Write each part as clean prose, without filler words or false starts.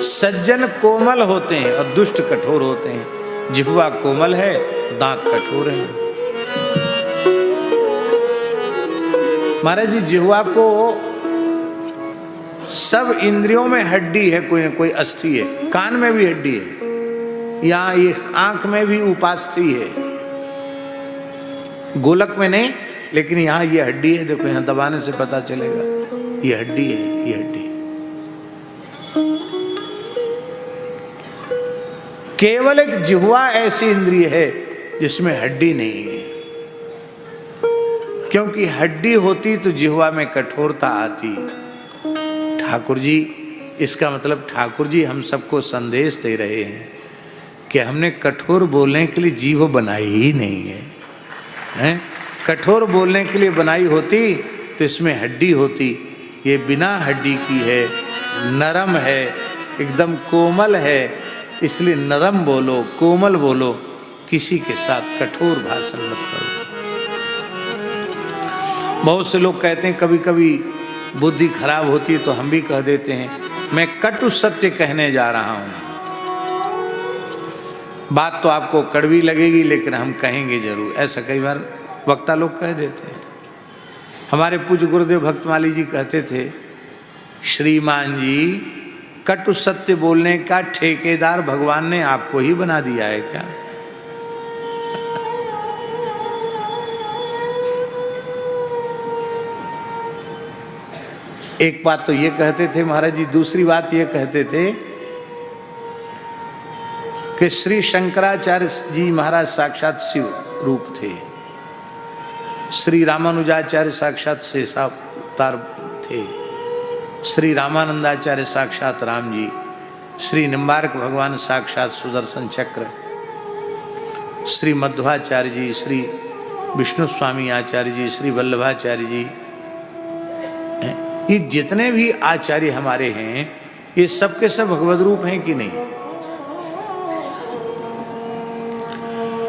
सज्जन कोमल होते हैं और दुष्ट कठोर होते हैं। जिह्वा कोमल है, दांत कठोर हैं। महाराज जी, जिह्वा को सब इंद्रियों में हड्डी है, कोई ना कोई अस्थि है। कान में भी हड्डी है, यहाँ ये आंख में भी उपास्थि है, गोलक में नहीं, लेकिन यहाँ ये हड्डी है। देखो यहाँ दबाने से पता चलेगा, ये हड्डी है, ये हड्डी। केवल एक जिह्वा ऐसी इंद्रिय है जिसमें हड्डी नहीं है, क्योंकि हड्डी होती तो जिह्वा में कठोरता आती। ठाकुर जी, इसका मतलब ठाकुर जी हम सबको संदेश दे रहे हैं कि हमने कठोर बोलने के लिए जीभ बनाई ही नहीं है, हैं? कठोर बोलने के लिए बनाई होती तो इसमें हड्डी होती। ये बिना हड्डी की है, नरम है, एकदम कोमल है, इसलिए नरम बोलो, कोमल बोलो, किसी के साथ कठोर भाषण मत करो। बहुत से लोग कहते हैं कभी कभी बुद्धि खराब होती है तो हम भी कह देते हैं मैं कटु सत्य कहने जा रहा हूं। बात तो आपको कड़वी लगेगी लेकिन हम कहेंगे जरूर, ऐसा कई बार वक्ता लोग कह देते हैं। हमारे पूज्य गुरुदेव भक्तमाली जी कहते थे, श्रीमान जी कटु सत्य बोलने का ठेकेदार भगवान ने आपको ही बना दिया है क्या? एक बात तो ये कहते थे महाराज जी, दूसरी बात ये कहते थे कि श्री शंकराचार्य जी महाराज साक्षात शिव रूप थे, श्री रामानुजाचार्य साक्षात शेषावतार थे, श्री रामानंदाचार्य साक्षात राम जी, श्री निम्बार्क भगवान साक्षात सुदर्शन चक्र, श्री मध्वाचार्य जी, श्री विष्णु स्वामी आचार्य जी, श्री वल्लभाचार्य जी, ये जितने भी आचार्य हमारे हैं ये सब के सब भगवद रूप हैं कि नहीं?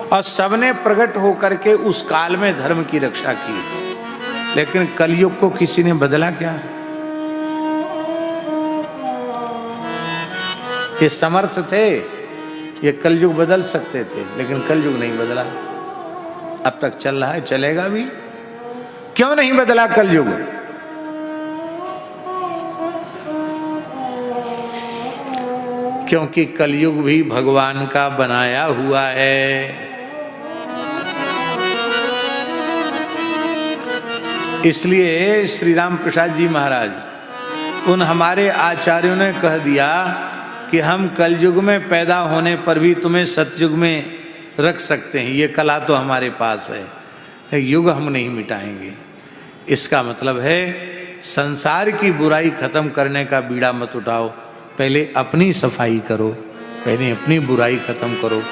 और सबने प्रकट होकर के उस काल में धर्म की रक्षा की, लेकिन कलयुग को किसी ने बदला क्या? ये समर्थ थे, ये कलयुग बदल सकते थे, लेकिन कलयुग नहीं बदला। अब तक चल रहा है, चलेगा भी। क्यों नहीं बदला कलयुग? क्योंकि कलयुग भी भगवान का बनाया हुआ है। इसलिए श्री राम प्रसाद जी महाराज उन हमारे आचार्यों ने कह दिया कि हम कलयुग में पैदा होने पर भी तुम्हें सतयुग में रख सकते हैं, ये कला तो हमारे पास है, युग हम नहीं मिटाएंगे। इसका मतलब है संसार की बुराई खत्म करने का बीड़ा मत उठाओ, पहले अपनी सफाई करो, पहले अपनी बुराई खत्म करो।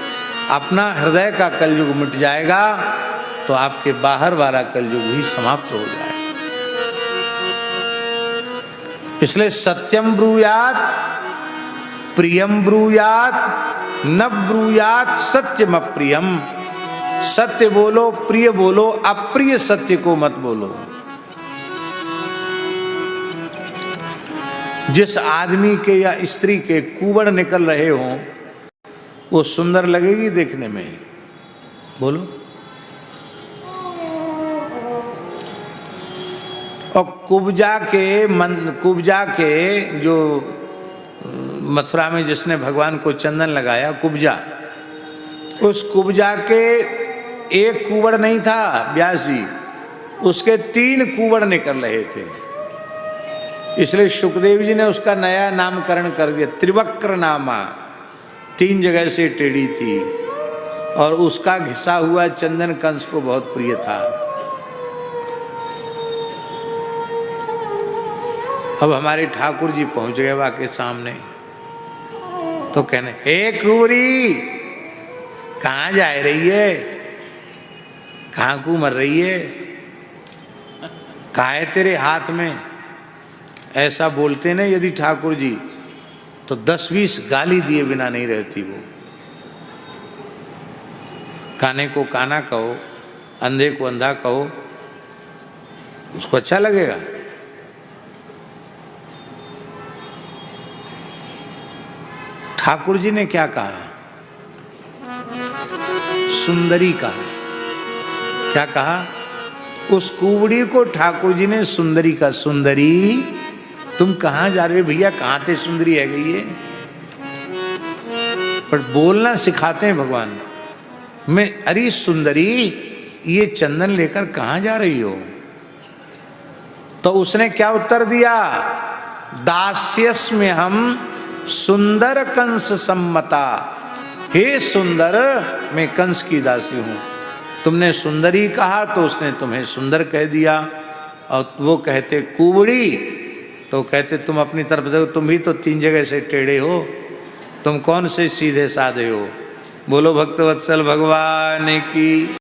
अपना हृदय का कलयुग मिट जाएगा तो आपके बाहर वाला कलयुग भी समाप्त हो जाएगा। इसलिए सत्यम ब्रूयात, प्रियम ब्रूयात, न ब्रूयात सत्यम अप्रियम। सत्य बोलो, प्रिय बोलो, अप्रिय सत्य को मत बोलो। जिस आदमी के या स्त्री के कुबड़ निकल रहे हों वो सुंदर लगेगी देखने में? बोलो। और कुब्जा के जो मथुरा में जिसने भगवान को चंदन लगाया, कुब्जा, उस कुब्जा के एक कुबड़ नहीं था व्यास जी, उसके 3 कुबड़ निकल रहे थे। इसलिए सुखदेव जी ने उसका नया नामकरण कर दिया, त्रिवक्र नामा। 3 जगह से टेढ़ी थी और उसका घिसा हुआ चंदन कंस को बहुत प्रिय था। अब हमारे ठाकुर जी पहुंच गए वहां के सामने, तो कहने, हे कुंवरी कहाँ जा रही है, कहाँ को मर रही है, कहाँ है तेरे हाथ में? ऐसा बोलते ना यदि ठाकुर जी तो 10-20 गाली दिए बिना नहीं रहती वो। काने को काना कहो, अंधे को अंधा कहो, उसको अच्छा लगेगा? ठाकुर जी ने क्या कहा? सुंदरी कहा। क्या कहा? उस कुबड़ी को ठाकुर जी ने सुंदरी का, सुंदरी तुम कहां जा रहे हो भैया, कहां थे सुंदरी है गई है। पर बोलना सिखाते हैं भगवान। मैं, अरे सुंदरी ये चंदन लेकर कहां जा रही हो? तो उसने क्या उत्तर दिया? दास्यस्म्य हम सुंदर कंस सम्मता। हे सुंदर, मैं कंस की दासी हूं। तुमने सुंदरी कहा तो उसने तुम्हें सुंदर कह दिया, और वो कहते कुबड़ी तो कहते तुम अपनी तरफ से, तुम भी तो 3 जगह से टेढ़े हो, तुम कौन से सीधे साधे हो। बोलो भक्तवत्सल भगवान की।